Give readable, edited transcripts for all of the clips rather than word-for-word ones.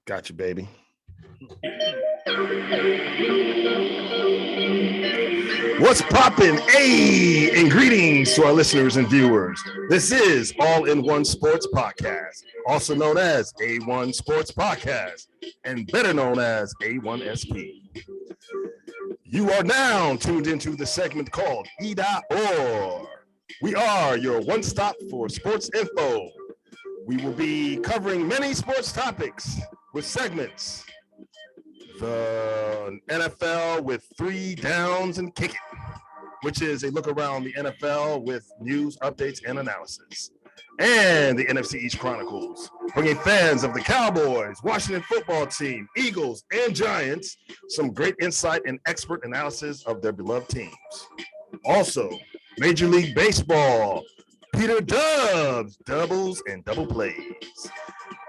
Got you, baby. What's poppin'? Hey, and greetings to our listeners and viewers. This is All in One Sports Podcast, also known as A1 Sports Podcast, and better known as A1SP. You are now tuned into the segment called Eda Or. We are your one-stop for sports info. We will be covering many sports topics with segments. The NFL with 3 downs and kick it, which is a look around the NFL with news, updates, and analysis. And the NFC East Chronicles, bringing fans of the Cowboys, Washington football team, Eagles, and Giants some great insight and expert analysis of their beloved teams. Also, Major League Baseball, Peter Dubs, doubles and double plays.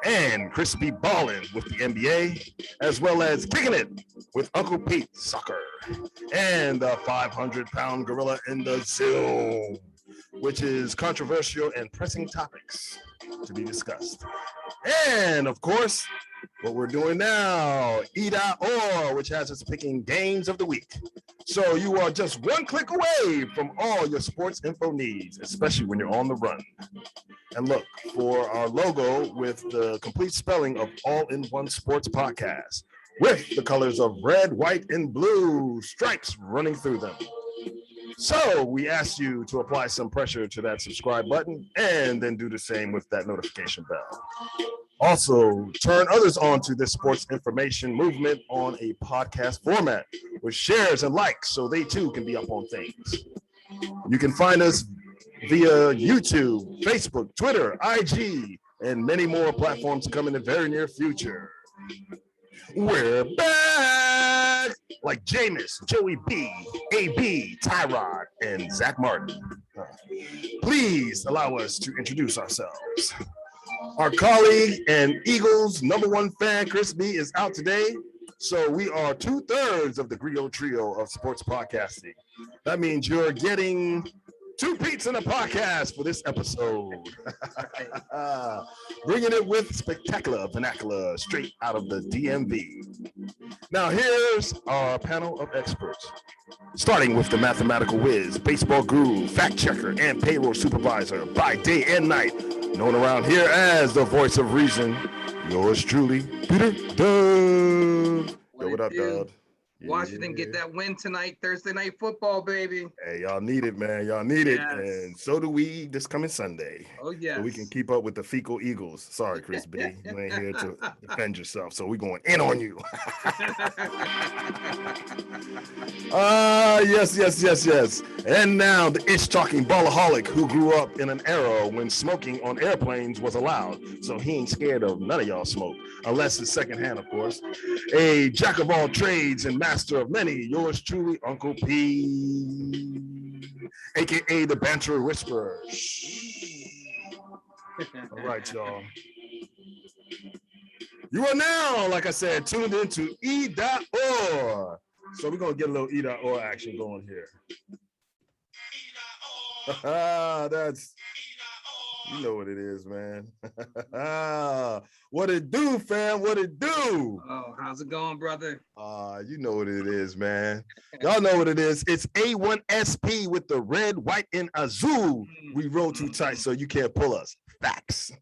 And Chris B. Ballin with the NBA, as well as Kicking It with Uncle Pete Soccer. And the 500-pound gorilla in the Zoom, which is controversial and pressing topics to be discussed. And, of course, what we're doing now, Eda Or, which has us picking games of the week. So you are just one click away from all your sports info needs, especially when you're on the run. And look for our logo with the complete spelling of All in One Sports Podcast, with the colors of red, white, and blue stripes running through them. So we ask you to apply some pressure to that subscribe button and then do the same with that notification bell. Also, turn others on to this sports information movement on a podcast format with shares and likes so they too can be up on things. You can find us via YouTube, Facebook, Twitter, IG, and many more platforms coming in the very near future. We're back! Like Jameis, Joey B, AB, Tyrod, and Zach Martin. Please allow us to introduce ourselves. Our colleague and Eagles #1 fan, Chris B, is out today. So we are 2/3 of the Griot Trio of sports podcasting. That means you're getting 2 Pete's in a podcast for this episode. Bringing it with spectacular vernacular straight out of the DMV. Now here's our panel of experts. Starting with the mathematical whiz, baseball guru, fact checker, and payroll supervisor by day and night, known around here as the voice of reason, yours truly, Peter Dub. Yo, what up, Dub? Washington get that win tonight, Thursday Night Football, baby. Hey, y'all need it, man. Y'all need it. And so do we this coming Sunday. Oh, yeah. So we can keep up with the fecal Eagles. Sorry, Chris B. You ain't here to defend yourself. So we're going in on you. Yes. And now the ish-talking ballaholic who grew up in an era when smoking on airplanes was allowed. So he ain't scared of none of y'all smoke. Unless it's secondhand, of course. A jack of all trades and master of many, yours truly, Uncle P, a.k.a. the Banter Whisperer. All right, y'all. You are now, like I said, tuned into Eda Or. So we're going to get a little Eda Or action going here. That's... You know what it is, man. What it do, fam? What it do? Oh, how's it going, brother? You know what it is, man. Y'all know what it is. It's A1SP with the red, white, and azul. We roll too tight, so you can't pull us. Facts.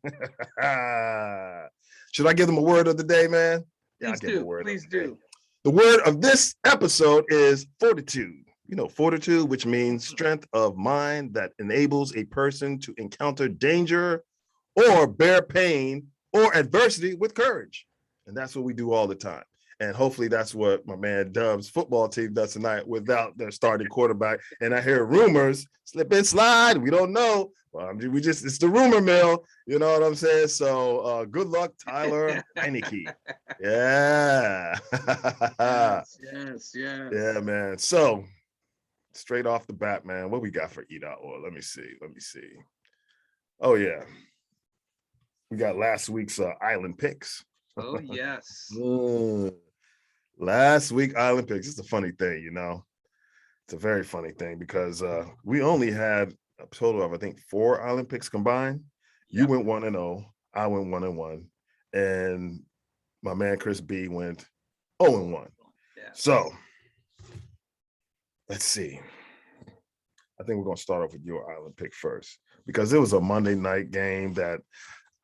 Should I give them a word of the day, man? Yeah, I'll give them a word. Please do. The word of this episode is fortitude. You know, fortitude, which means strength of mind that enables a person to encounter danger or bear pain or adversity with courage. And that's what we do all the time. And hopefully that's what my man Dub's football team does tonight without their starting quarterback. And I hear rumors, slip and slide. We don't know. Well, it's the rumor mill. You know what I'm saying? So good luck, Tyler Heineke. Yeah. Yes. Yeah, man. So straight off the bat, man, what we got for Eda Or? Let me see. Oh, yeah. We got last week's Island Picks. Oh, yes. Last week, Island Picks. It's a funny thing, you know. It's a very funny thing because we only had a total of, I think, 4 Island Picks combined. You went 1-0. I went 1-1. And my man Chris B went 0-1. Yeah. So let's see. I think we're gonna start off with your island pick first because it was a Monday night game that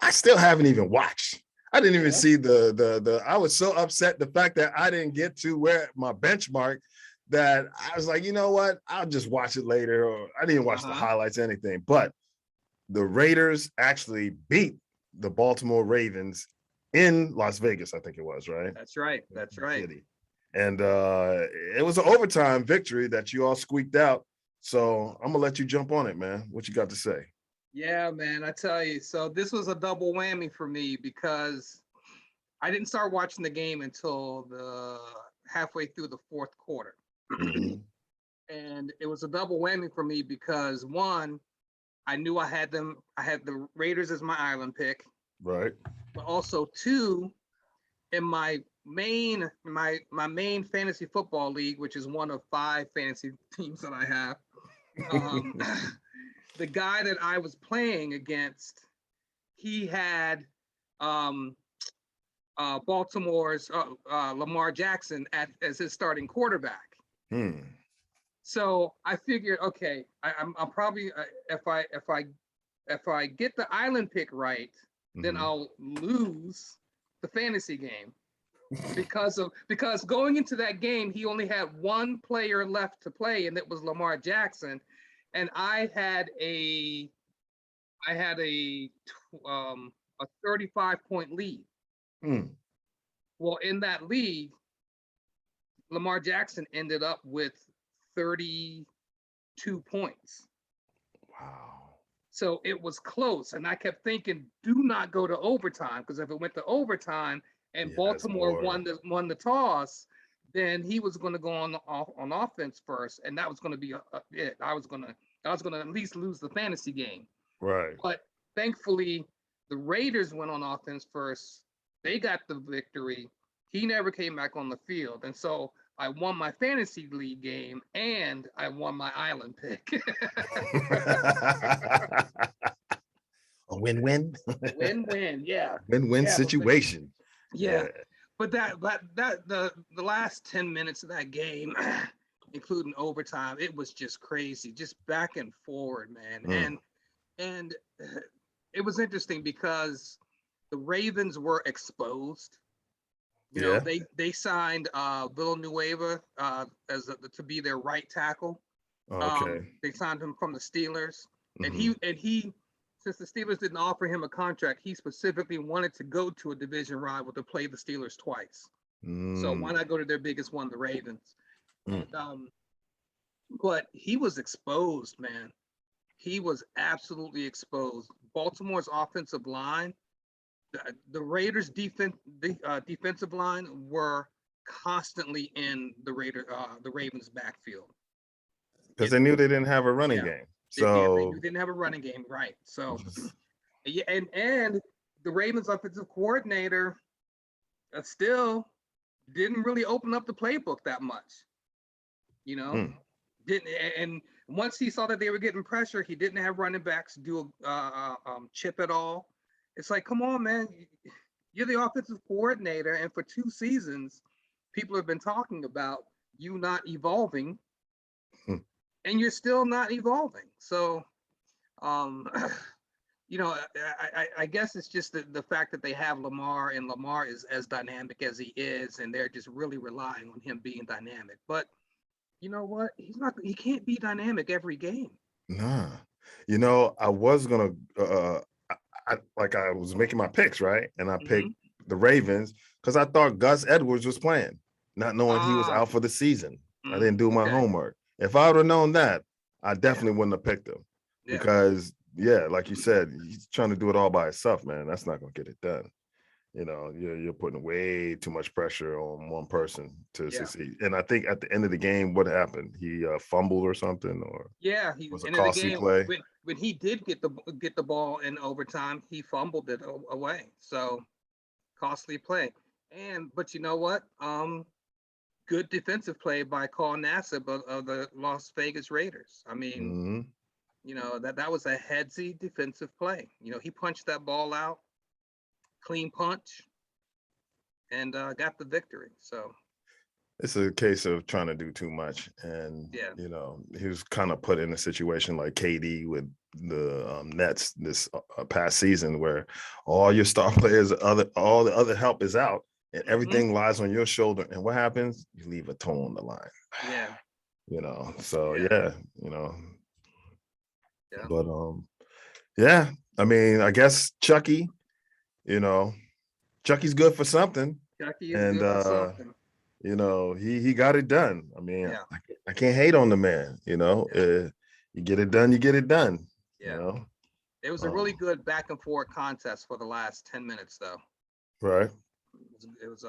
I still haven't even watched. I didn't even see the. I was so upset the fact that I didn't get to where my benchmark that I was like, you know what? I'll just watch it later. Or I didn't watch the highlights, anything. But the Raiders actually beat the Baltimore Ravens in Las Vegas, I think it was, right? That's right. That's right. City. And it was an overtime victory that you all squeaked out. So I'm gonna let you jump on it, man. What you got to say? Yeah, man, I tell you. So this was a double whammy for me because I didn't start watching the game until the halfway through the fourth quarter. Mm-hmm. And it was a double whammy for me because one, I knew I had the Raiders as my island pick. Right. But also two, in my main fantasy football league, which is one of 5 fantasy teams that I have, the guy that I was playing against, he had Baltimore's Lamar Jackson as his starting quarterback. So I figured, okay, I'm probably if I get the island pick right, then I'll lose the fantasy game because going into that game he only had one player left to play, and it was Lamar Jackson, and I had a 35-point lead. Well, in that league, Lamar Jackson ended up with 32 points. Wow. So it was close, and I kept thinking, do not go to overtime, because if it went to overtime and Baltimore won the toss, then he was going to go on offense first, and that was going to be it. I was going to at least lose the fantasy game. Right. But thankfully, the Raiders went on offense first. They got the victory. He never came back on the field, and so I won my fantasy league game and I won my island pick. A win-win. Win-win, yeah. Win-win situation. Yeah. But the last 10 minutes of that game, including overtime, it was just crazy, just back and forward, man. And it was interesting because the Ravens were exposed. You know, they signed Villanueva to be their right tackle. Okay. They signed him from the Steelers, and he since the Steelers didn't offer him a contract, he specifically wanted to go to a division rival to play the Steelers twice. So why not go to their biggest one, the Ravens? And, but he was exposed, man. He was absolutely exposed. Baltimore's offensive line. The Raiders' defensive line were constantly in the Ravens' backfield because they knew they didn't have a running game. So they didn't have a running game, right? So and the Ravens' offensive coordinator still didn't really open up the playbook that much, you know. Didn't, and once he saw that they were getting pressure, he didn't have running backs do a chip at all. It's like, come on, man. You're the offensive coordinator, and for 2 seasons, people have been talking about you not evolving, and you're still not evolving. So, you know, I guess it's just the fact that they have Lamar, and Lamar is as dynamic as he is, and they're just really relying on him being dynamic. But you know what? He can't be dynamic every game. Nah. You know, I was gonna I was making my picks, right? And I picked the Ravens because I thought Gus Edwards was playing, not knowing he was out for the season. I didn't do my homework. If I would have known that, I definitely wouldn't have picked him. Because, like you said, he's trying to do it all by himself, man. That's not going to get it done. You know, you're putting way too much pressure on one person to succeed. And I think at the end of the game, what happened? He fumbled or something, or he was a costly play. When he did get the ball in overtime, he fumbled it away. So costly play. But you know what? Good defensive play by Carl Nassib of the Las Vegas Raiders. I mean, you know, that was a headsy defensive play. You know, he punched that ball out. Clean punch, and got the victory. So it's a case of trying to do too much, and yeah, he was kind of put in a situation like KD with the Nets this past season, where all your star players, all the other help is out, and everything lies on your shoulder. And what happens? You leave a toe on the line. yeah, So yeah. but yeah, I mean, I guess Chucky's good for something, Chucky is and good for something. he got it done. I mean, Yeah, I can't hate on the man. You get it done, you get it done. yeah. It was a really good back and forth contest for the last 10 minutes, though. Right. It was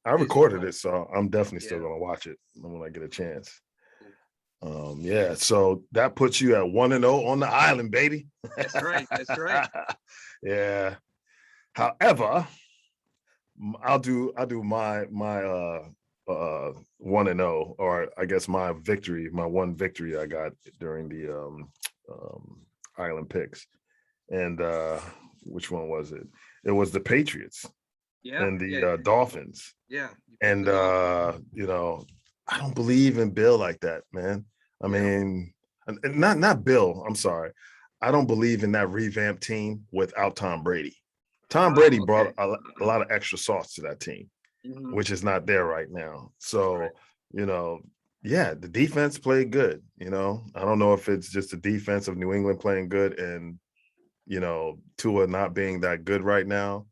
I recorded it, so I'm definitely still Yeah. gonna watch it when I get a chance. So that puts you at 1-0 on the island, baby. That's right. That's right. Yeah. However, I'll do my 1-0, or I guess my one victory I got during the island picks. And which one was it? It was the Patriots and the Dolphins. Yeah. And I don't believe in Bill like that, man. I mean, not Bill. I'm sorry. I don't believe in that revamped team without Tom Brady. Tom Brady brought a lot of extra sauce to that team, which is not there right now. So, the defense played good. I don't know if it's just the defense of New England playing good and, Tua not being that good right now.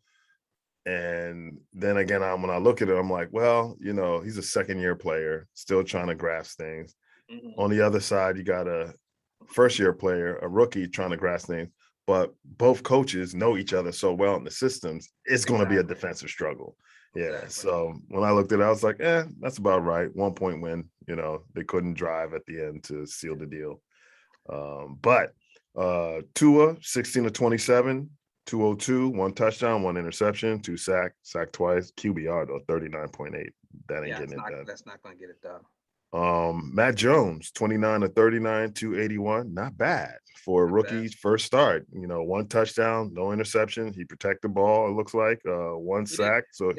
And then again, when I look at it, I'm like, well, he's a second-year player, still trying to grasp things. On the other side, you got a first-year player, a rookie trying to grasp things. But both coaches know each other so well in the systems, it's going to be a defensive struggle. Yeah. So when I looked at it, I was like, that's about right. 1 point win. They couldn't drive at the end to seal the deal. But Tua, 16 of 27, 202, 1 touchdown, 1 interception, 2 sacked twice. QBR though, 39.8. That ain't getting it done. That's not going to get it done. Matt Jones, 29 of 39, 281. Not bad for a rookie's first start. 1 touchdown, no interception. He protected the ball, it looks like. 1 sack. So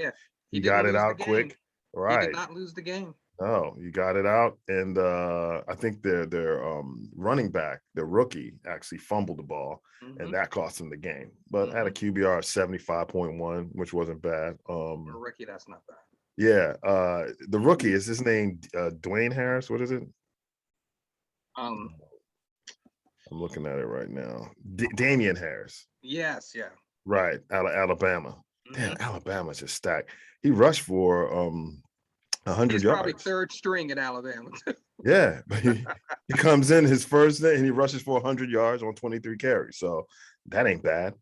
he got it out quick. Right. He did not lose the game. Oh, you got it out. And I think their running back, the rookie, actually fumbled the ball, and that cost him the game. But had a QBR of 75.1, which wasn't bad. For a rookie, that's not bad. Yeah, the rookie, is his name Dwayne Harris? What is it? I'm looking at it right now. Damian Harris. Yes, yeah. Right, out of Alabama. Damn, Alabama's just stacked. He rushed for 100 He's yards. probably third string at Alabama. Yeah, but he comes in his first day and he rushes for 100 yards on 23 carries. So that ain't bad.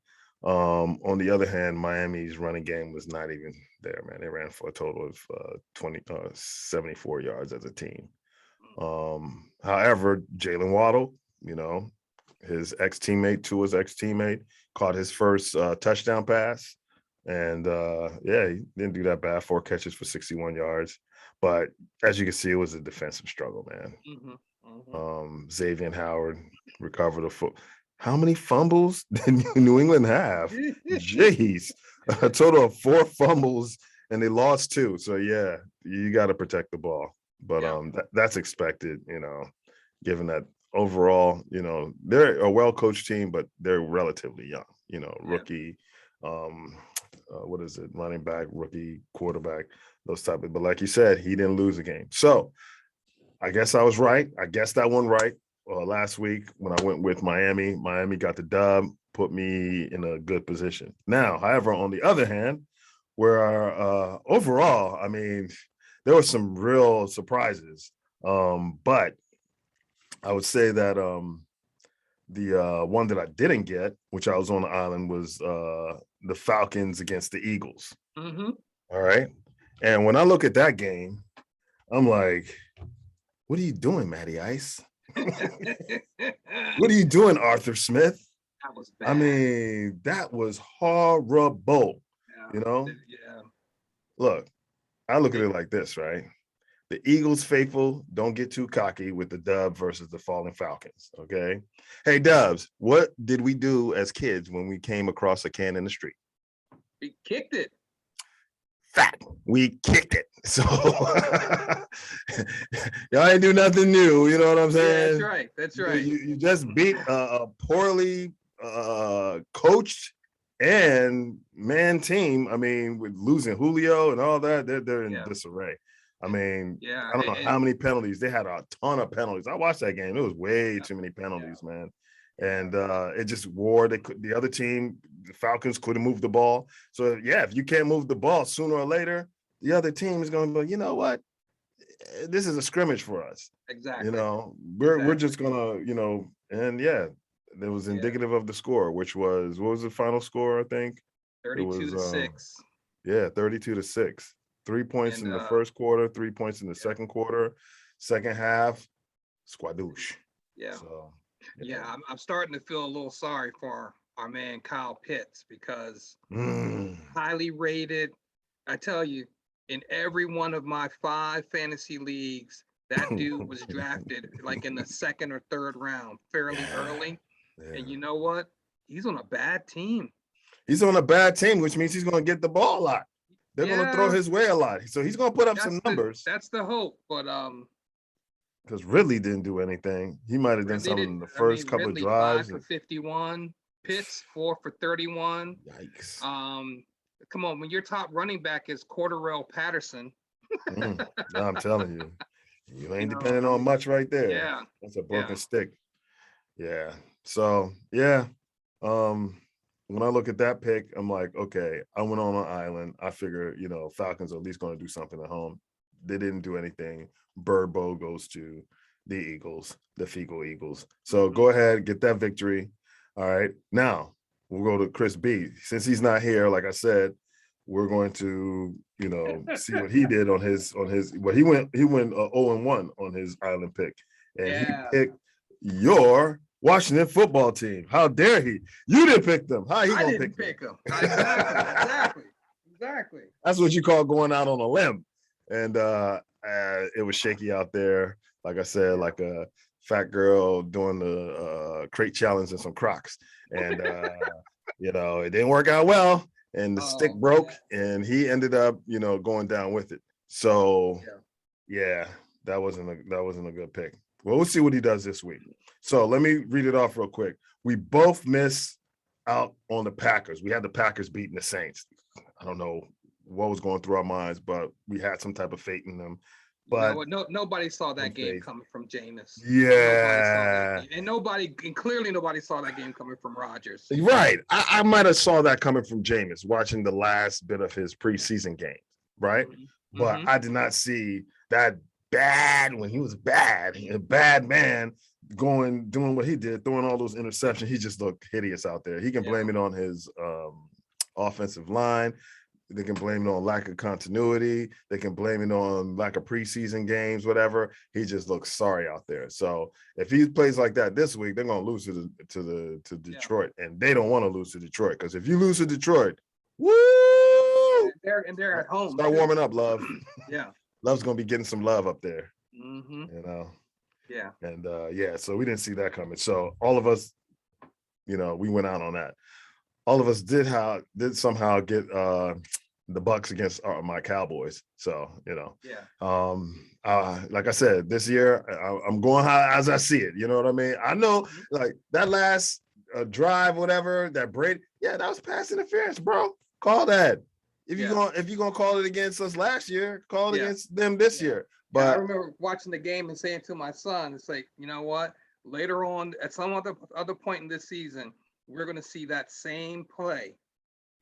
On the other hand, Miami's running game was not even there, man. They ran for a total of 74 yards as a team. However, Jalen Waddle, his ex-teammate, Tua's ex-teammate, caught his first touchdown pass. And he didn't do that bad. 4 catches for 61 yards. But as you can see, it was a defensive struggle, man. Xavier Howard recovered a foot. How many fumbles did New England have? Jeez, a total of 4 fumbles, and they lost 2. So yeah, you got to protect the ball. But that's expected, given that overall, they're a well-coached team, but they're relatively young. Rookie, what is it? Running back, rookie, quarterback, those type of. But like you said, he didn't lose a game. So I guess I was right. I guessed that one right. Last week when I went with Miami got the dub, put me in a good position. Now, however, on the other hand, where overall, I mean, there were some real surprises. But I would say that the one that I didn't get, which I was on the island, was the Falcons against the Eagles. All right. And when I look at that game, I'm like, what are you doing, Matty Ice? What are you doing, Arthur Smith? That was bad. I mean, that was horrible. Yeah. Look, I look at it like this, right? The Eagles faithful don't get too cocky with the dub versus the falling Falcons, okay? Hey, Dubs, what did we do as kids when we came across a can in the street? We kicked it. fact, we kicked it. So y'all ain't do nothing new. You know what I'm saying? Yeah, that's right. That's right. You just beat a poorly coached and man team. I mean, with losing Julio and all that, they're in disarray. I mean, I don't know how many penalties. They had a ton of penalties. I watched that game. It was way too many penalties, man. And it just wore the other team. The Falcons couldn't move the ball. So yeah, if you can't move the ball sooner or later, the other team is going to go, you know what? This is a scrimmage for us. Exactly. You know, we're just gonna, you know, and yeah, it was indicative of the score, which was, what was the final score? I think 32-6. Yeah, 32-6. 3 points in the first quarter, 3 points in the second quarter. Second half, squadouche. Yeah. So, I'm starting to feel a little sorry for our man Kyle Pitts, because highly rated. I tell you, in every one of my 5 fantasy leagues, that dude was drafted like in the second or third round, fairly early. Yeah. And you know what? He's on a bad team. He's on a bad team, which means he's going to get the ball a lot. They're going to throw his way a lot. So he's going to put up some numbers. That's the hope. But because Ridley didn't do anything. He might have done something in the first couple of drives. 5 for 51. Pitts 4 for 31. Yikes. Come on, when your top running back is Cordarrelle Patterson. No, I'm telling you, you ain't depending on much right there. Yeah. That's a broken stick. Yeah. So yeah. When I look at that pick, I'm like, okay, I went on an island. I figure, you know, Falcons are at least going to do something at home. They didn't do anything. Burbo goes to the Eagles, the Fecal Eagles. So go ahead, get that victory. All right. Now we'll go to Chris B. Since he's not here, like I said, we're going to, you know, see what he did on his. Well, he went 0-1 on his island pick, and he picked your Washington football team. How dare he? You didn't pick them. How he gonna pick them? Exactly. That's what you call going out on a limb. And it was shaky out there. Like I said, like a fat girl doing the crate challenge in some Crocs. And, you know, it didn't work out well. And the stick broke, and he ended up, you know, going down with it. So, yeah, that wasn't a good pick. Well, we'll see what he does this week. So let me read it off real quick. We both missed out on the Packers. We had the Packers beating the Saints. I don't know what was going through our minds, but we had some type of faith in them. But nobody saw that game coming from Jameis. Yeah. And clearly nobody saw that game coming from Rodgers. Right. I might have saw that coming from Jameis watching the last bit of his preseason games, right? Mm-hmm. But I did not see that bad when he was bad. A bad man doing what he did, throwing all those interceptions. He just looked hideous out there. He can blame it on his offensive line. They can blame it on lack of continuity. They can blame it on lack of preseason games, whatever. He just looks sorry out there. So if he plays like that this week, they're gonna lose to Detroit, and they don't want to lose to Detroit, because if you lose to Detroit, woo! They're at home. Start warming up, Love. Yeah, Love's gonna be getting some love up there. Mm-hmm. You know. Yeah. And so we didn't see that coming. So all of us, you know, we went out on that. All of us did somehow get the Bucks against my Cowboys. So, you know, like I said, this year I'm going as I see it. You know what I mean? I know, like that last drive, whatever, that Brady, that was pass interference, bro. Call that. If you're gonna call it against us last year, call it against them this year. But I remember watching the game and saying to my son, it's like, you know what? Later on, at some other point in this season, we're going to see that same play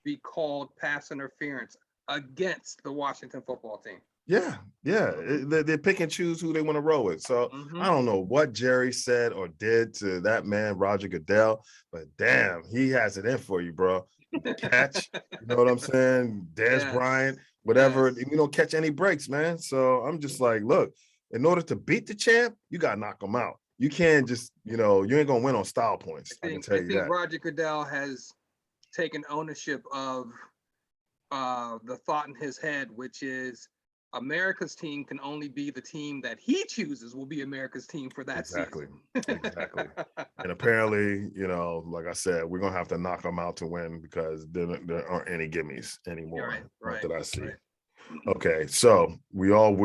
be called pass interference against the Washington football team. Yeah. They pick and choose who they want to roll with. So I don't know what Jerry said or did to that man, Roger Goodell, but damn, he has it in for you, bro. Catch, you know what I'm saying? Dez Bryant, whatever. We don't catch any breaks, man. So I'm just like, look, in order to beat the champ, you got to knock him out. You can't just, you ain't going to win on style points. I can tell you that. I think Roger Goodell has taken ownership of the thought in his head, which is America's team can only be the team that he chooses will be America's team for that season. Exactly. And apparently, like I said, we're going to have to knock them out to win, because there aren't any gimmies anymore that I see. Okay, so we all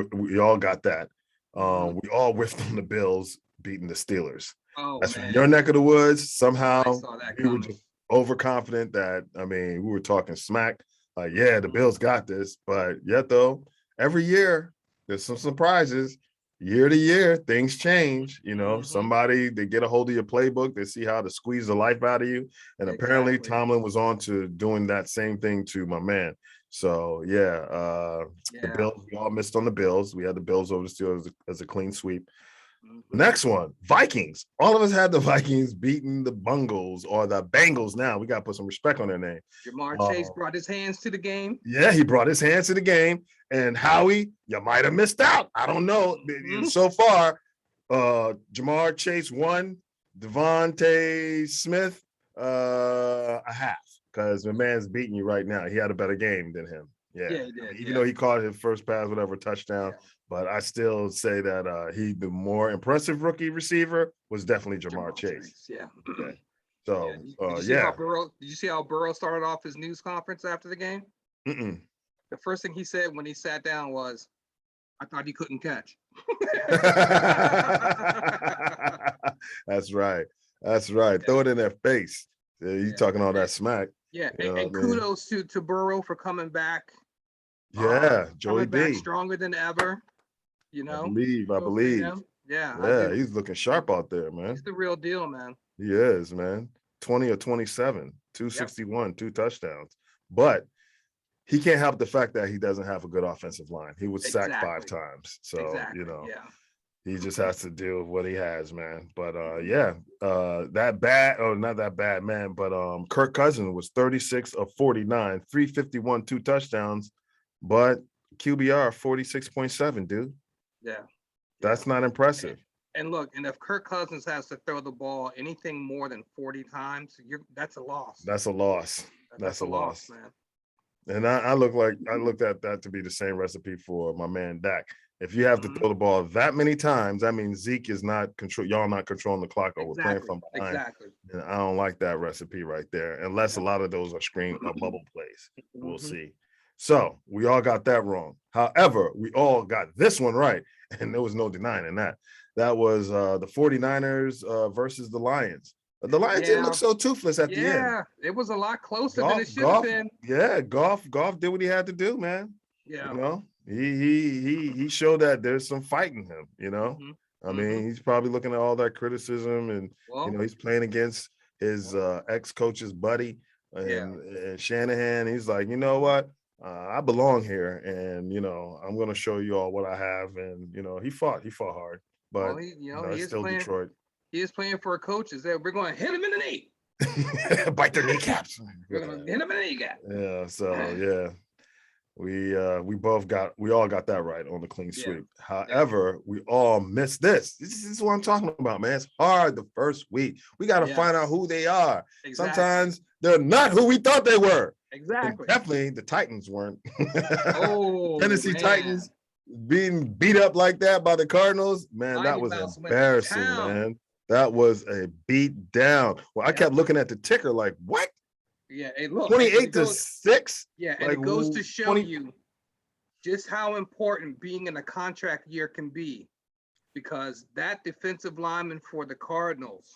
got that. We all whiffed on the Bills beating the Steelers. Oh, That's from man. your neck of the woods. I Somehow saw that we were coming. just overconfident that, I mean, we were talking smack. Like, yeah, the Bills got this. But yet, though, every year there's some surprises. Year to year, things change. You know, somebody, they get a hold of your playbook, they see how to squeeze the life out of you. And apparently Exactly. Tomlin was on to doing that same thing to my man. So the Bills, we all missed on the Bills. We had the Bills over the Steelers as a clean sweep. Next one, Vikings. All of us had the Vikings beating the Bungles or the Bengals. Now we got to put some respect on their name. Jamar Chase brought his hands to the game. Yeah, he brought his hands to the game. And Howie, you might have missed out. I don't know. So far, Jamar Chase won, Devontae Smith a half, because the man's beating you right now. He had a better game than him. Yeah, he did, I mean, even though he caught his first pass, whatever, touchdown, but I still say that the more impressive rookie receiver was definitely Jamar Chase. Yeah. Okay. So did you see how Burrow started off his news conference after the game? Mm-mm. The first thing he said when he sat down was, "I thought he couldn't catch." That's right. That's right. Throw it in their face. You talking all that smack. Yeah, and kudos to Burrow for coming back. Yeah, Joey coming back B. stronger than ever. You know, I believe. Yeah, he's looking sharp out there, man. He's the real deal, man. He is, man. 20 or 27, 261, 2 touchdowns. But he can't help the fact that he doesn't have a good offensive line. He was sacked 5 times. So, he just has to deal with what he has, man. But that bad, not that bad, man, but Kirk Cousins was 36 of 49, 351, 2 touchdowns, but QBR 46.7, dude. Yeah. That's not impressive. And look, and if Kirk Cousins has to throw the ball anything more than 40 times, that's a loss. That's a loss. That's a loss, man. And I looked at that to be the same recipe for my man Dak. If you have to throw the ball that many times, that means Zeke is not y'all not controlling the clock, or we're playing from behind. Exactly. And I don't like that recipe right there, unless a lot of those are bubble plays. We'll see. So we all got that wrong. However, we all got this one right, and there was no denying that. That was the 49ers versus the Lions. The Lions didn't look so toothless at the end. Yeah, it was a lot closer than it should have been. Yeah, Goff did what he had to do, man. Yeah. You know, he showed that there's some fight in him, you know. I mean, he's probably looking at all that criticism, and he's playing against his ex-coach's buddy and Shanahan. He's like, you know what? I belong here, and I'm gonna show you all what I have. And he fought hard, but it's still Detroit. He is playing for a coach. We're going to hit him in the knee. Bite their kneecaps. We're going to hit him in the kneecap. Yeah. So we all got that right on the clean sweep. However, we all missed this. This is what I'm talking about, man. It's hard the first week. We got to find out who they are. Exactly. Sometimes they're not who we thought they were. Exactly. And definitely the Titans weren't. Tennessee Titans being beat up like that by the Cardinals, man, that was embarrassing, man. That was a beat down. Well, I kept looking at the ticker like, what? Yeah, and look, 28-6. Yeah, and it goes to show you just how important being in a contract year can be, because that defensive lineman for the Cardinals,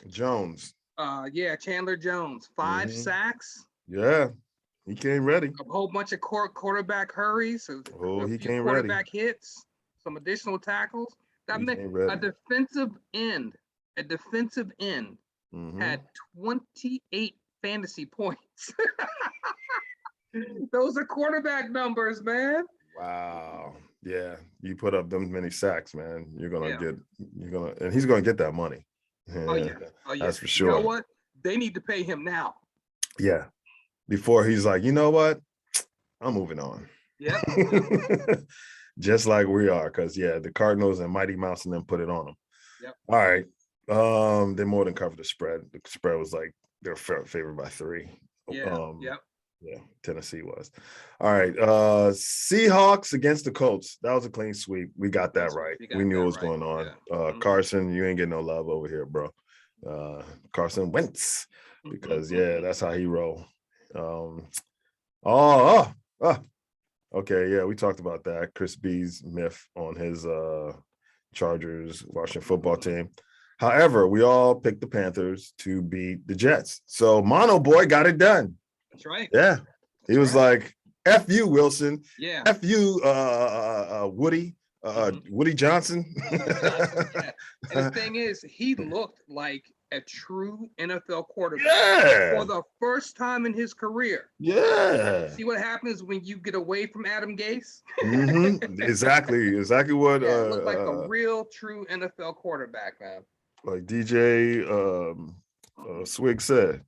Jones. Chandler Jones, 5 sacks. Yeah, he came ready. A whole bunch of quarterback hurries. He came ready. Quarterback hits, some additional tackles. That meant a defensive end had 28 fantasy points. Those are quarterback numbers, man. Wow. Yeah, you put up them many sacks, man. And he's gonna get that money. Oh yeah. That's for sure. You know what? They need to pay him now. Yeah. Before he's like, you know what? I'm moving on. Yeah. Just like we are, because the Cardinals and Mighty Mouse and them put it on them. Yep. All right. They more than covered the spread. The spread was like they're favored by 3. Yeah. Yeah, Tennessee was. All right. Seahawks against the Colts. That was a clean sweep. We got that right. We knew what was going on. Yeah. Carson, you ain't getting no love over here, bro. Carson Wentz, because that's how he roll. Okay, yeah, we talked about that. Chris B's myth on his Chargers Washington football team. However, we all picked the Panthers to beat the Jets. So Mono Boy got it done. That's right. Yeah. He was like, F you, Wilson. Yeah. F you, Woody. Woody Johnson. Yeah. And the thing is, he looked like a true NFL quarterback for the first time in his career. Yeah. See what happens when you get away from Adam Gase? Exactly what looked like a real true NFL quarterback, man. Like DJ Swig said,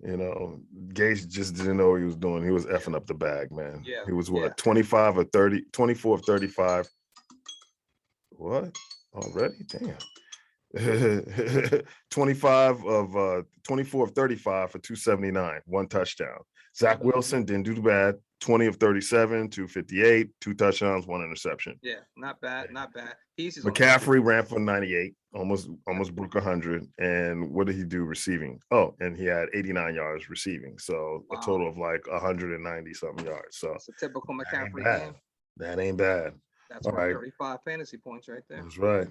Gase just didn't know what he was doing. He was effing up the bag, man. Yeah. He was 25 or 30, 24 of 35. What? Already? Damn. 24 of 35 for 279, 1 touchdown. Zach Wilson didn't do bad. 20 of 37, 258, 2 touchdowns, 1 interception. Yeah, not bad. McCaffrey ran for 98, almost broke 100. And what did he do receiving? Oh, and he had 89 yards receiving. So a total of like 190 something yards. So it's a typical McCaffrey game. That ain't bad. That's right. 35 fantasy points right there. That's right.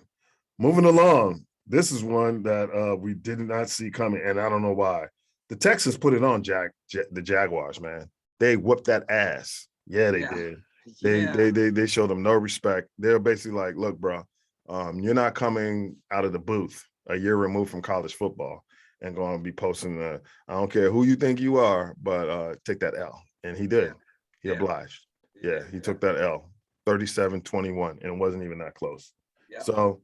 Moving along. This is one that we did not see coming, and I don't know why. The Texans put it on the Jaguars, man. They whooped that ass. Yeah, they did. They showed them no respect. They're basically like, look, bro, you're not coming out of the booth a year removed from college football and going to be posting I don't care who you think you are, but take that L. And he did. He obliged. Yeah, he took that L. 37-21, and it wasn't even that close. Yeah. So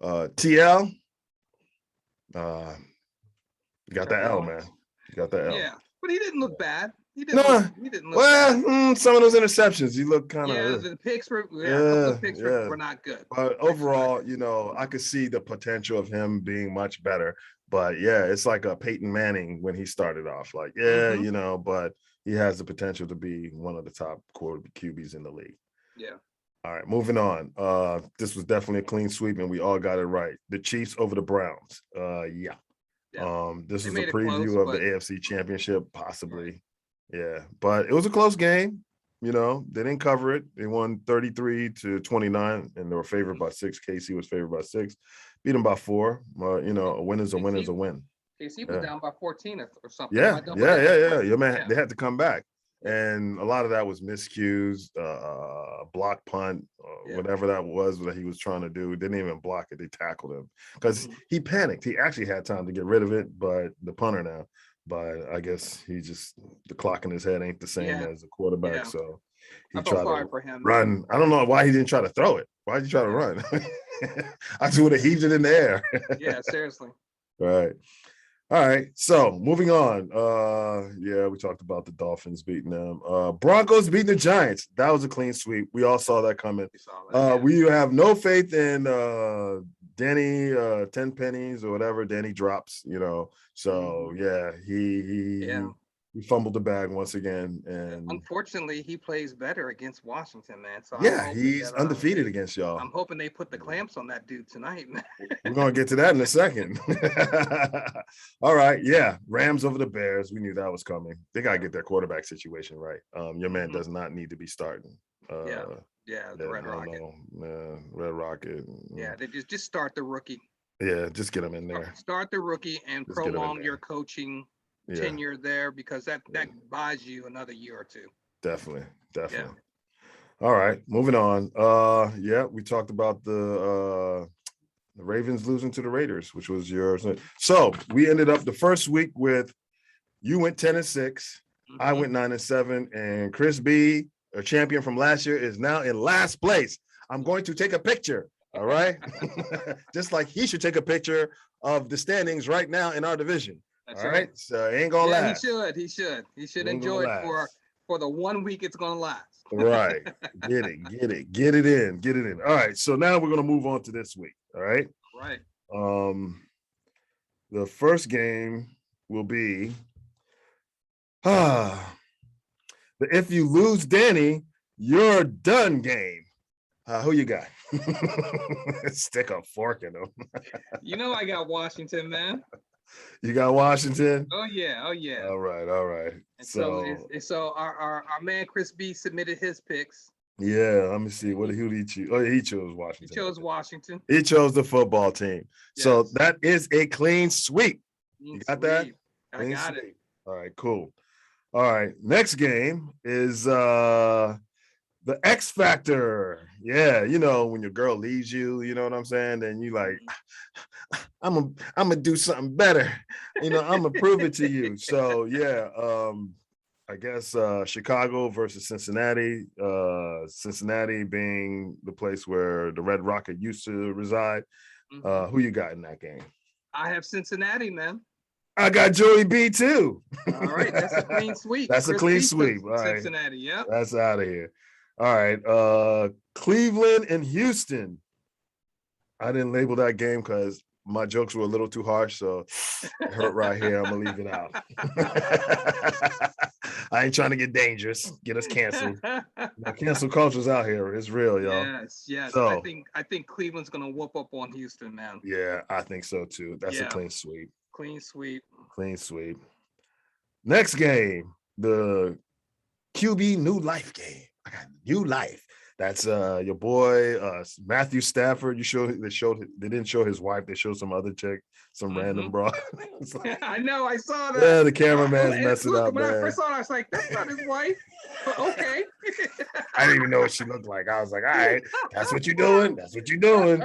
TL, you got that L, man. You got that L. Yeah, but he didn't look bad. He didn't look bad. Some of those interceptions, he looked kind of. Yeah, the picks were. The picks were not good. But overall, I could see the potential of him being much better. But yeah, it's like a Peyton Manning when he started off. Like, but he has the potential to be one of the top QBs in the league. Yeah. All right, moving on. This was definitely a clean sweep, and we all got it right. The Chiefs over the Browns. This is a preview of the AFC Championship, possibly. Yeah, but it was a close game. They didn't cover it. They won 33-29, and they were favored by 6. KC was favored by 6. Beat them by 4. A win is a win is a win. KC was down by 14 or something. Yeah. Your man, they had to come back. And a lot of that was miscues, block punt, whatever that was that he was trying to do. Didn't even block it. They tackled him because he panicked. He actually had time to get rid of it, but the punter now. But I guess the clock in his head ain't the same as a quarterback. So he tried to run. I don't know why he didn't try to throw it. Why did he try to run? I just would have heaved it in the air. Yeah, seriously. Right. All right, so moving on. We talked about the Dolphins beating them. Broncos beating the Giants. That was a clean sweep. We all saw that coming. We have no faith in Danny 10 pennies or whatever Danny drops, So he fumbled the bag once again. And unfortunately, he plays better against Washington, man. So he's undefeated against y'all. I'm hoping they put the clamps on that dude tonight, man. We're gonna get to that in a second. All right, Rams over the Bears. We knew that was coming. They gotta get their quarterback situation right. Your man does not need to be starting. The Red Rocket. Red Rocket. Yeah, they just start the rookie. Yeah, just get him in there. Start the rookie and just prolong your coaching tenure there, because that buys you another year or two. Definitely. Yeah. All right, moving on. We talked about the Ravens losing to the Raiders, which was yours. So we ended up the first week with you went 10-6, I went 9-7, and Chris B, a champion from last year, is now in last place. I'm going to take a picture. All right, just like he should take a picture of the standings right now in our division. That's all right. So it ain't gonna last. He should enjoy it for the 1 week it's gonna last. Right. Get it in. All right. So now we're gonna move on to this week. All right. Right. The first game will be the if you lose Danny, you're done game. Who you got? Stick a fork in them. I got Washington, man. You got Washington? Oh yeah, oh yeah. All right, all right. And So so our man Chris B submitted his picks. yeah, let me see. Who did he choose? Oh, he chose He Washington. chose Washington. He chose the football team. So Yes. that is a clean sweep. Clean You got that? sweep. I Clean got sweep. it. All right, cool. All right, next game is the X Factor. Yeah, you know, when your girl leaves you, you know what I'm saying? Then you like, I'm gonna do something better. You know, I'm gonna prove it to you. So yeah, I guess Chicago versus Cincinnati. Cincinnati being the place where the Red Rocket used to reside. Who you got in that game? I have Cincinnati, man. I got Joey B too. All right, that's a clean sweep. That's a Chris clean B sweep. took All right. Cincinnati, yep. That's out of here. All right. Cleveland and Houston. I didn't label that game because my jokes were a little too harsh, so it hurt right here. I'm gonna leave it out. I ain't trying to get dangerous, get us canceled. Cancel culture's out here. It's real, y'all. Yes, yes. So, I think Cleveland's gonna whoop up on Houston, man. yeah, I think so too. That's a clean sweep. Clean sweep. Clean sweep. Next game, the QB New Life game. I got New Life. That's your boy Matthew Stafford. They didn't show his wife. They showed some other chick, some random bro. Like, I know, I saw that. Yeah, the cameraman's messing up, when man. I first saw it, I was like, that's not his wife. But okay. I didn't even know what she looked like. I was like, all right, that's what you're doing. That's what you're doing.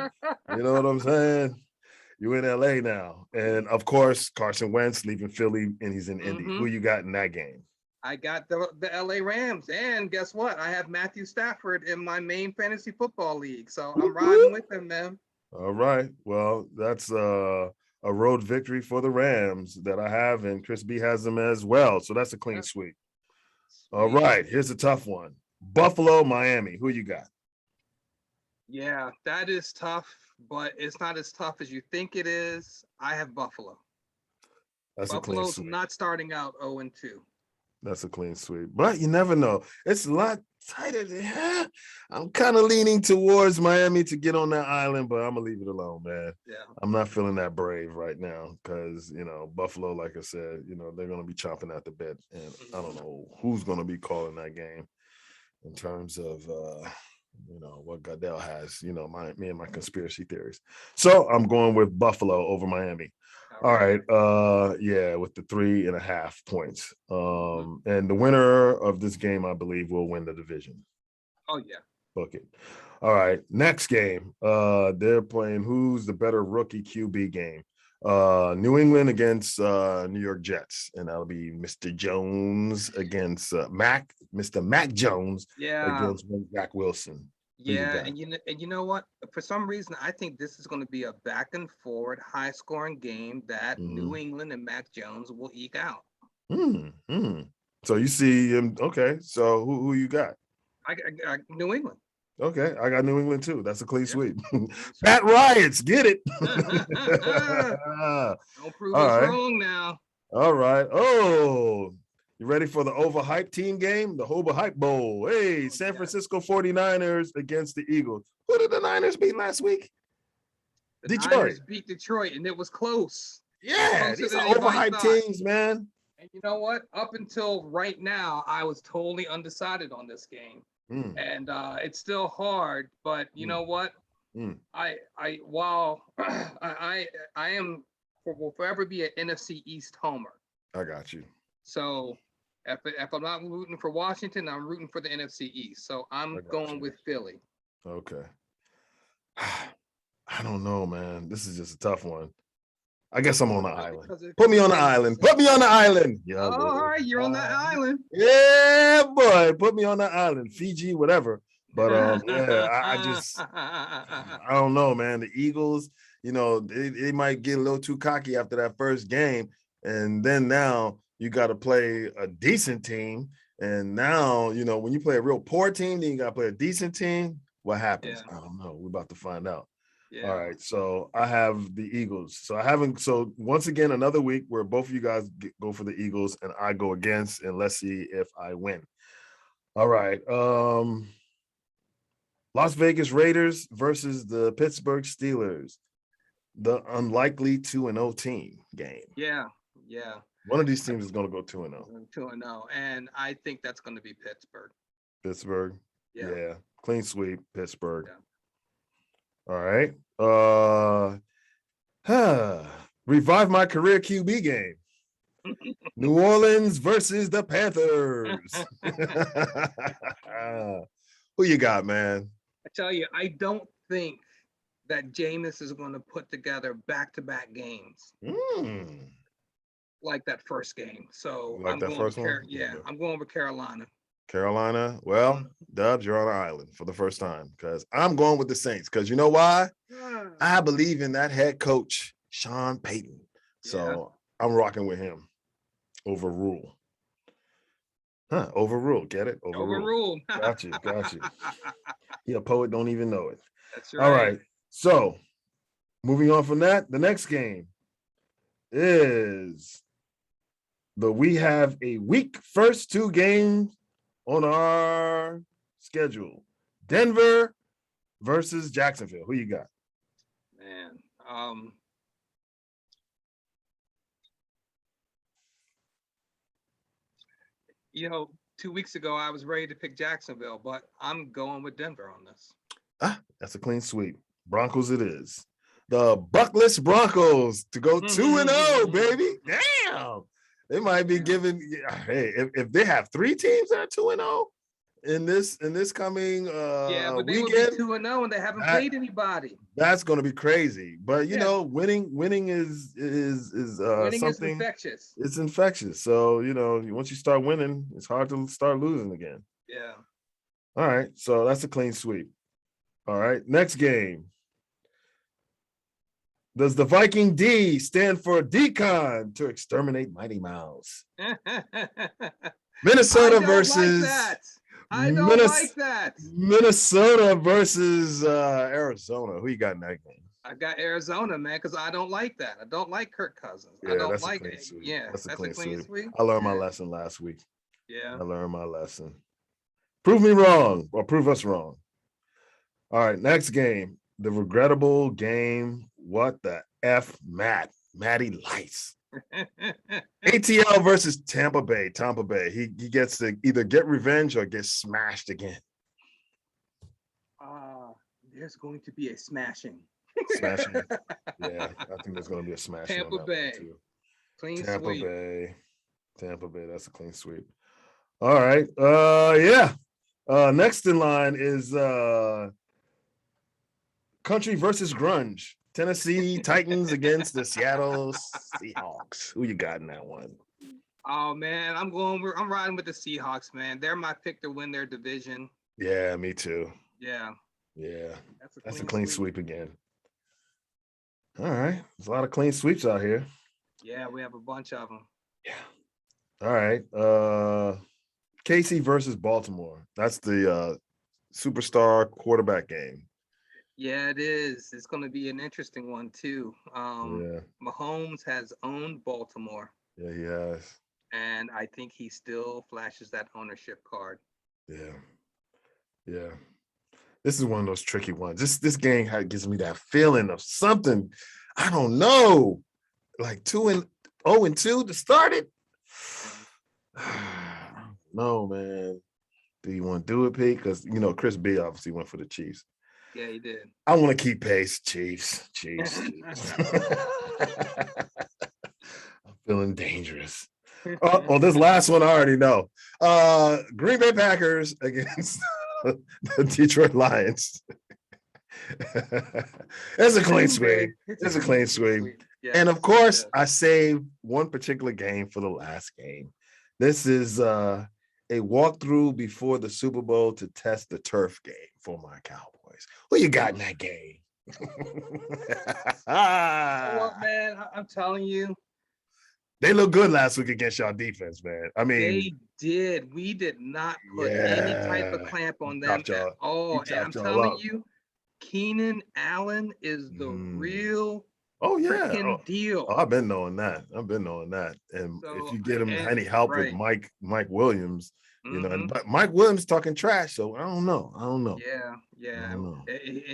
You know what I'm saying? You in LA now. And of course, Carson Wentz leaving Philly and he's in Indy. Who you got in that game? I got the LA Rams. And guess what? I have Matthew Stafford in my main fantasy football league. So I'm riding with him, man. All right. Well, that's a road victory for the Rams that I have, and Chris B has them as well. So that's a clean sweep. All right. Here's a tough one. Buffalo, Miami. Who you got? Yeah, that is tough, but it's not as tough as you think it is. I have Buffalo. That's Buffalo's a clean sweep. not starting out 0-2. That's a clean sweep. But you never know. It's a lot tighter. I'm kind of leaning towards Miami to get on that island, but I'm going to leave it alone, man. Yeah. I'm not feeling that brave right now because, you know, Buffalo, like I said, you know, they're going to be chomping at the bit. And I don't know who's going to be calling that game in terms of, you know, what Goodell has, you know, me and my conspiracy theories. So I'm going with Buffalo over Miami. All right. Yeah, with the 3.5 points. And the winner of this game, I believe, will win the division. Oh, yeah. Book it. All right. Next game. They're playing who's the better rookie QB game. New England against New York Jets. And that'll be Mr. Jones against Mr. Mac Jones against Zach Wilson. Yeah, and you know what? For some reason, I think this is going to be a back and forward, high scoring game that New England and Mac Jones will eke out. So you see him. Okay, so who you got? I New England. Okay, I got New England too. That's a clean sweep. Pat Riots, get it. Don't prove us wrong now. All right. Oh, you ready for the overhyped team game? The Hoba Hype Bowl. Hey, San Francisco 49ers against the Eagles. Who did the Niners beat last week? The Niners beat Detroit, and it was close. Yeah, these are overhyped teams, man. And you know what? Up until right now, I was totally undecided on this game. And it's still hard, but you know what? While I will forever be an NFC East homer. I got you. So if I'm not rooting for Washington, I'm rooting for the NFC East. So I'm going with Philly. Okay. I don't know, man. This is just a tough one. I guess I'm on the island. Put me on the island. Put me on the island. Yeah. All right, you're on that island. Yeah, boy. Put me on the island. Fiji, whatever. But yeah, I don't know, man. The Eagles, you know, they might get a little too cocky after that first game. And then now you got to play a decent team. And now, you know, when you play a real poor team, then you got to play a decent team. What happens? I don't know. We're about to find out. Yeah. All right, so I have the Eagles. So once again, another week where both of you guys go for the Eagles and I go against, and let's see if I win. All right. Las Vegas Raiders versus the Pittsburgh Steelers. the unlikely 2-0 team game. Yeah. One of these teams is going to go 2-0. 2-0, and I think that's going to be Pittsburgh. Pittsburgh. Yeah. Yeah. Clean sweep, Pittsburgh. Yeah. All right. Revive my career QB game. New Orleans versus the Panthers. Who you got, man? I tell you, I don't think that Jameis is going to put together back-to-back games like that first game. So Like I'm that going first with one? I'm going with Carolina. Carolina. Well, Dubs, you're on an island for the first time because I'm going with the Saints. Because you know why? I believe in that head coach, Sean Payton. So I'm rocking with him. Overrule. Overrule. Get it? Overruled. Got you. Yeah, a poet don't even know it. That's right. All right. So moving on from that, the next game is we have a week first 2 games on our schedule. Denver versus Jacksonville. Who you got? Man. 2 weeks ago I was ready to pick Jacksonville, but I'm going with Denver on this. That's a clean sweep. Broncos it is. The Buckless Broncos to go 2-0, baby. Damn. They might be giving. Hey, if they have 3 teams that are 2-0 in this coming but they weekend, will be 2-0 and they haven't played anybody. That's going to be crazy. But you know, winning is winning something. Is infectious. It's infectious. So once you start winning, it's hard to start losing again. Yeah. All right. So that's a clean sweep. All right. Next game. Does the Viking D stand for Decon to exterminate Mighty Mouse? Minnesota versus. I don't like that. Minnesota versus Arizona. Who you got in that game? I got Arizona, man, because I don't like that. I don't like Kirk Cousins. Yeah, I don't that's like a clean it. sweep. Yeah, that's a clean sweep. sweep. I learned my lesson last week. Yeah. I learned my lesson. Prove me wrong or prove us wrong. All right, next game. The regrettable game. What the F, Matty Lice. ATL versus Tampa Bay. Tampa Bay. He gets to either get revenge or get smashed again. There's going to be a smashing. Smashing. Yeah, I think there's going to be a smashing. Tampa Bay. Too. Clean Tampa sweep. Tampa Bay. That's a clean sweep. All right. Next in line is country versus grunge. Tennessee Titans against the Seattle Seahawks. Who you got in that one? Oh man, I'm riding with the Seahawks, man. They're my pick to win their division. Yeah, me too. Yeah. That's a clean sweep again. All right. There's a lot of clean sweeps out here. Yeah, we have a bunch of them. Yeah. All right. KC versus Baltimore. That's the superstar quarterback game. Yeah, it is. It's going to be an interesting one too. Mahomes has owned Baltimore. Yeah, he has. And I think he still flashes that ownership card. Yeah. This is one of those tricky ones. This game gives me that feeling of something. I don't know. Like 2-0-2 to start it. No, man. Do you want to do it, Pete? Because Chris B obviously went for the Chiefs. Yeah, he did. I want to keep pace. Chiefs. I'm feeling dangerous. This last one I already know. Green Bay Packers against the Detroit Lions. It's a clean sweep. It's a clean sweep. Yes, and of course, I saved one particular game for the last game. This is a walkthrough before the Super Bowl to test the turf game for my Cowboys. Who you got in that game? Well, man, I'm telling you. They look good last week against y'all defense, man. I mean, they did. We did not put any type of clamp on them at all. And I'm telling you, Keenan Allen is the real freaking deal. I've been knowing that. And so, if you get him any help with Mike Williams, You know, but Mike Williams talking trash, so I don't know. Yeah.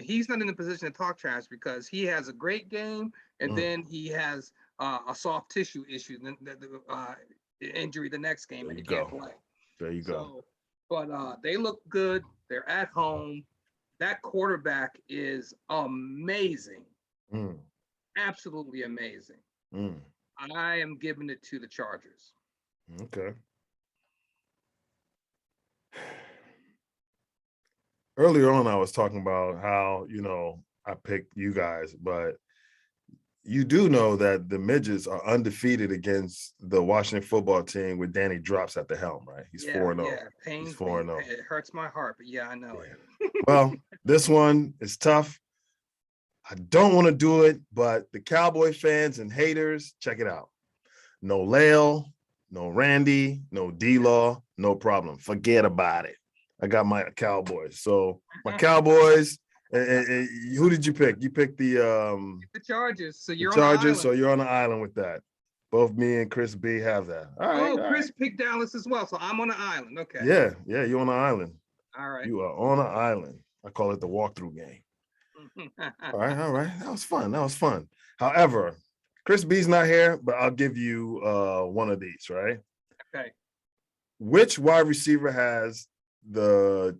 He's not in a position to talk trash because he has a great game, and then he has a soft tissue issue, injury the next game, and he can't play. There you go. But they look good. They're at home. That quarterback is amazing. Absolutely amazing. I am giving it to the Chargers. Okay. Earlier on, I was talking about how, I picked you guys, but you do know that the Midgets are undefeated against the Washington football team with Danny Drops at the helm, right? He's 4-0. Yeah, He's 4-0. It hurts my heart, but yeah, I know it. Well, this one is tough. I don't want to do it, but the Cowboy fans and haters, check it out. No Lale, no Randy, no D-Law, no problem. Forget about it. I got my Cowboys. So my Cowboys, and who did you pick? You picked the Chargers. So you're the Chargers, on the island. so you're on the island with that. Both me and Chris B have that. All right. Chris picked Dallas as well, so I'm on the island. Okay. Yeah, you're on the island. All right. You are on the island. I call it the walkthrough game. All right. That was fun. However, Chris B's not here, but I'll give you one of these, right? Okay. Which wide receiver has the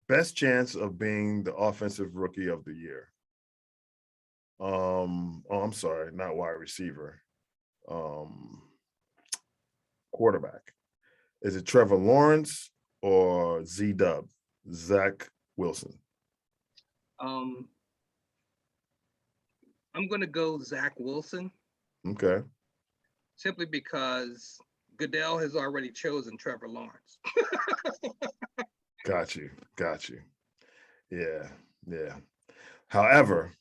best chance of being the offensive rookie of the year? I'm sorry, not wide receiver. Quarterback. Is it Trevor Lawrence or Z-Dub, Zach Wilson? I'm gonna go Zach Wilson. Okay. Simply because Goodell has already chosen Trevor Lawrence. Got you. Yeah. However,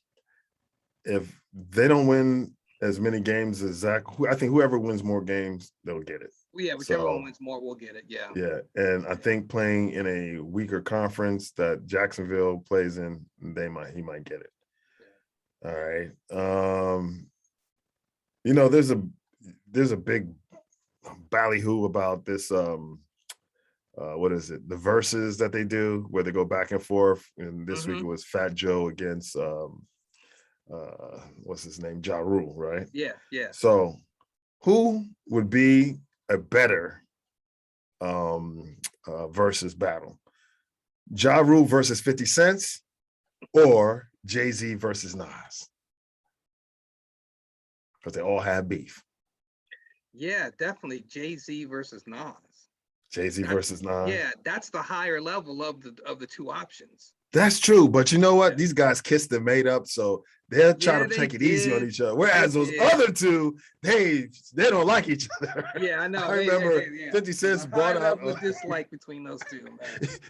if they don't win as many games as Zach, I think whoever wins more games, they'll get it. Yeah, whichever one wins more, we'll get it. Yeah. Yeah, and I think playing in a weaker conference that Jacksonville plays in, he might get it. Yeah. All right. There's a big ballyhoo about this. What is it? The verses that they do where they go back and forth. And this week it was Fat Joe against what's his name? Ja Rule, right? Yeah. So who would be a better versus battle? Ja Rule versus 50 Cent or Jay-Z versus Nas? Because they all have beef. Yeah, definitely Jay-Z versus Nas. Jay-Z versus Nas. Yeah, that's the higher level of the two options. That's true, but you know what? These guys kissed and made up, so they'll try to take it easy on each other. Whereas those other two, they don't like each other. Yeah, I know. I remember 50 Cent's brought out a dislike between those two. Man.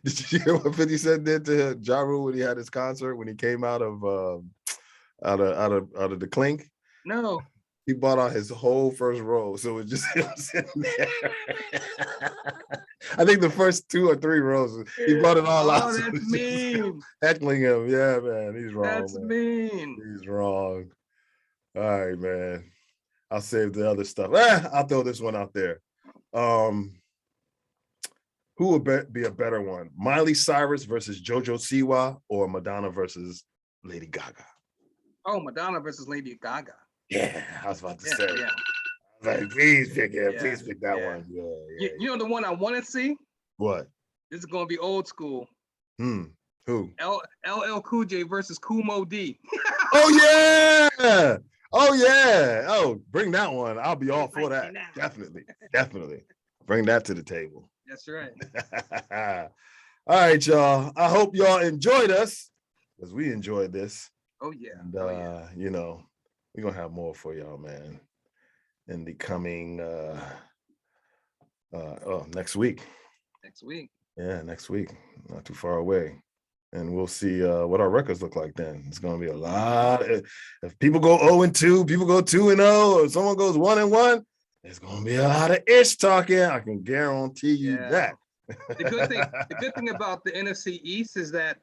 Did you hear what 50 Cent did to Ja Rule when he had his concert when he came out of the clink? No. He bought out his whole first row, so it was just him sitting there. I think the first 2 or 3 rows, he brought it all out. Oh, that's mean. Heckling him. Yeah, man, he's wrong. That's mean. He's wrong. All right, man. I'll save the other stuff. I'll throw this one out there. Who would be a better one? Miley Cyrus versus JoJo Siwa or Madonna versus Lady Gaga? Oh, Madonna versus Lady Gaga. Yeah, I was about to say. Yeah. Like, please pick it. Please pick that one. Yeah. You know the one I want to see? What? This is gonna be old school. Who? LL Cool J versus Kool Moe Dee. Oh yeah. Oh, bring that one. I'll be all for that. Definitely. Bring that to the table. That's right. All right, y'all. I hope y'all enjoyed us because we enjoyed this. Oh yeah. And we're gonna have more for y'all, man, in the coming next week. Yeah, next week. Not too far away. And we'll see what our records look like then. It's gonna be a lot. If people go 0-2, people go 2-0, or someone goes 1-1, there's gonna be a lot of ish talking. I can guarantee you that. The good thing about the NFC East is that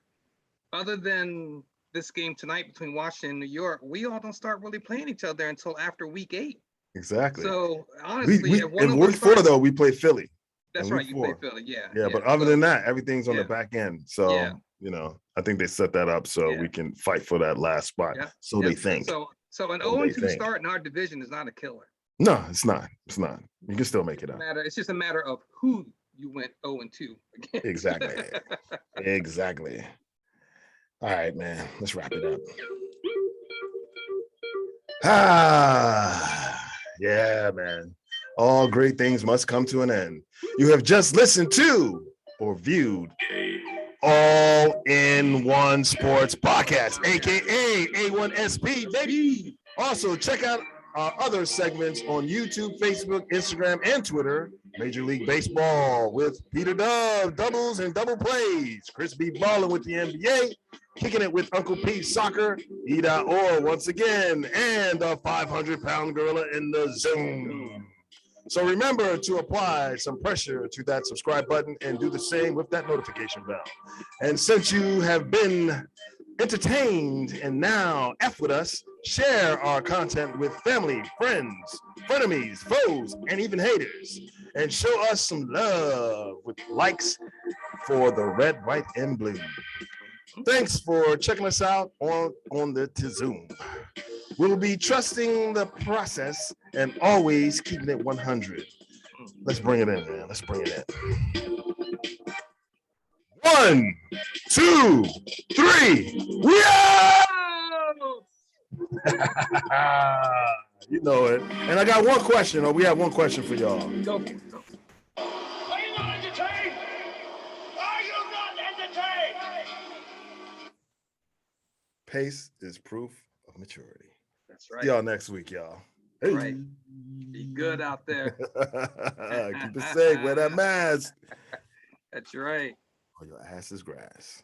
other than this game tonight between Washington and New York, we all don't start really playing each other until after week 8. Exactly. So honestly, in week 4 though, we play Philly. That's right. You play Philly. Yeah. Yeah, but other than that, everything's on the Yeah. back end. So, Yeah. you know, I think they set that up so we can fight for that last spot. Yeah. So they think. So an So they 0-2 think. start in our division is not a killer. No, it's not. It's not. You can still make it up. It's just a matter of who you went 0-2 against. Exactly. Exactly. All right, man. Let's wrap it up. Yeah, man. All great things must come to an end. You have just listened to or viewed All in One Sports Podcast, aka A1SP, baby. Also, check out our other segments on YouTube, Facebook, Instagram, and Twitter. Major League Baseball with Peter Dove, doubles and double plays. Chris B. Ballin with the NBA. Kicking it with Uncle Pete Soccer, Eda Or once again, and the 500-pound gorilla in the Zoom. So remember to apply some pressure to that subscribe button and do the same with that notification bell. And since you have been entertained and now F with us, share our content with family, friends, frenemies, foes, and even haters. And show us some love with likes for the red, white, and blue. Thanks for checking us out on the Zoom. We'll be trusting the process and always keeping it 100. Let's bring it in, man. Let's bring it in. 1, 2, 3. Yeah! You know it. And I got one question, or we have one question for y'all. Go. Are you not entertained? Are you not entertained? Pace is proof of maturity. That's right. See y'all next week, y'all. Hey. Right. Be good out there. Keep it safe. Wear that mask. That's right. Or your ass is grass.